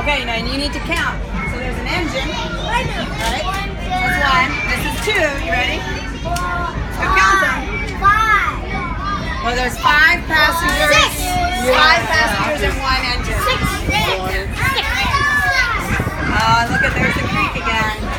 Okay, now you need to count. So there's an engine, right? That's one. This is two. You ready? So count them. Well, there's 5 passengers. 5 passengers and 1 engine. Oh, look at there's the creek again.